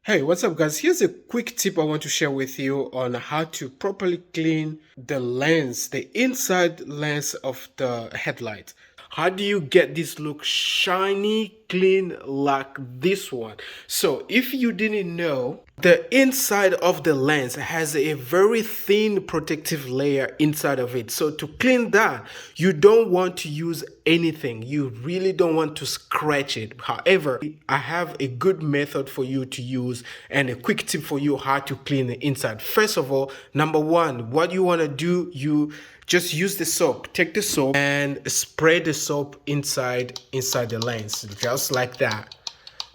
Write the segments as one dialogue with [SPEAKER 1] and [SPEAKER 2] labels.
[SPEAKER 1] Hey, what's up guys? Here's a quick tip I want to share with you on how to properly clean the lens, the inside lens of the headlight. How do you get this look shiny, clean like this one? So if you didn't know, the inside of the lens has a very thin protective layer inside of it. So to clean that, you don't want to use anything. You really don't want to scratch it. However, I have a good method for you to use and a quick tip for you how to clean the inside. First of all, number one, what you want to do, you just use the soap. Take the soap and spray the soap inside the lens, just like that.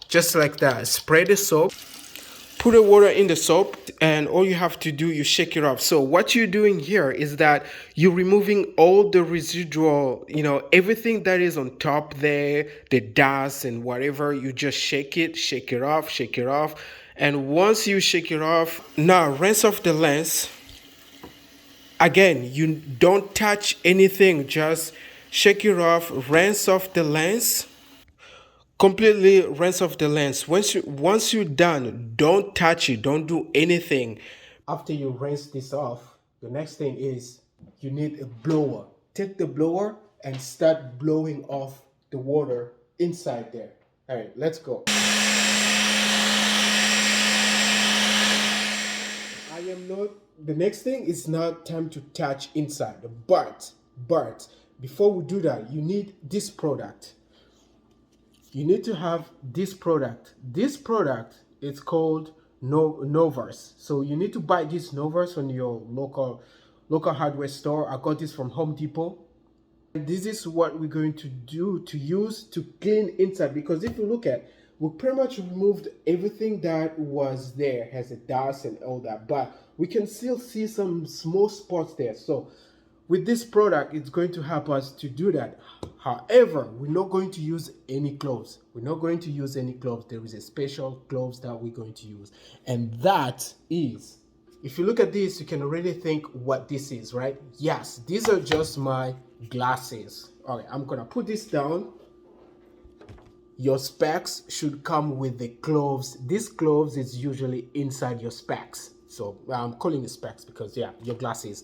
[SPEAKER 1] Just like that. Spray the soap. Put the water in the soap, and all you have to do, you shake it up. So what you're doing here is that you're removing all the residual, everything that is on top there, the dust and whatever. You just shake it off. And once you shake it off, now rinse off the lens. Again, you don't touch anything, just shake it off, rinse off the lens. Completely rinse off the lens. Once you're done, don't touch it, don't do anything. After you rinse this off, the next thing is you need a blower. Take the blower and start blowing off the water inside there. All right, let's go. The next thing is not time to touch inside, but before we do that, you need this product. You need to have this product. This product is called NOVUS. So you need to buy this NOVUS from your local hardware store. I got this from Home Depot. And this is what we're going to use to clean inside, because if you look at, we pretty much removed everything that was there, has a dust and all that, but we can still see some small spots there. So with this product, it's going to help us to do that. However, we're not going to use any gloves. There is a special gloves that we're going to use, and that is, if you look at this, you can already think what this is, right? Yes, these are just my glasses. All right, I'm gonna put this down. Your specs should come with the gloves. This gloves is usually inside your specs, so I'm calling it specs because yeah, your glasses.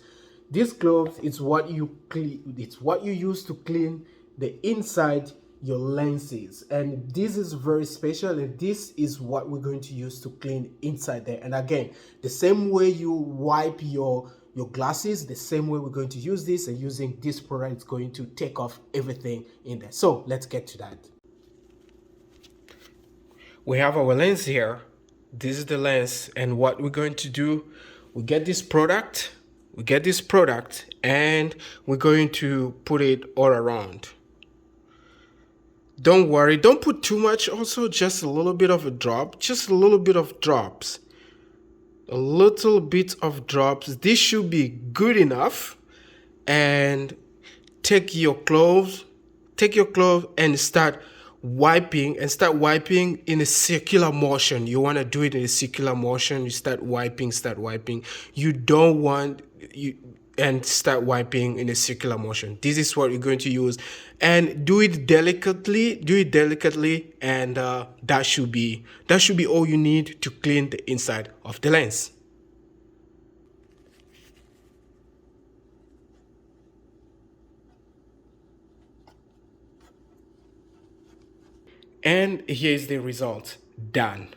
[SPEAKER 1] This gloves is what you clean. It's what you use to clean the inside your lenses, and this is very special, and this is what we're going to use to clean inside there. And again, the same way you wipe your glasses, the same way we're going to use this, and using this product is going to take off everything in there. So let's get to that. We have our lens here. This is the lens, and what we're going to do, we get this product, and we're going to put it all around. Don't worry, don't put too much, also just a little bit of a drop, just a little bit of drops. This should be good enough. And take your clothes and start wiping in a circular motion. You want to do it in a circular motion. You start wiping. You don't want and start wiping in a circular motion. This is what you're going to use, and do it delicately, and that should be all you need to clean the inside of the lens. And here's the result. Done.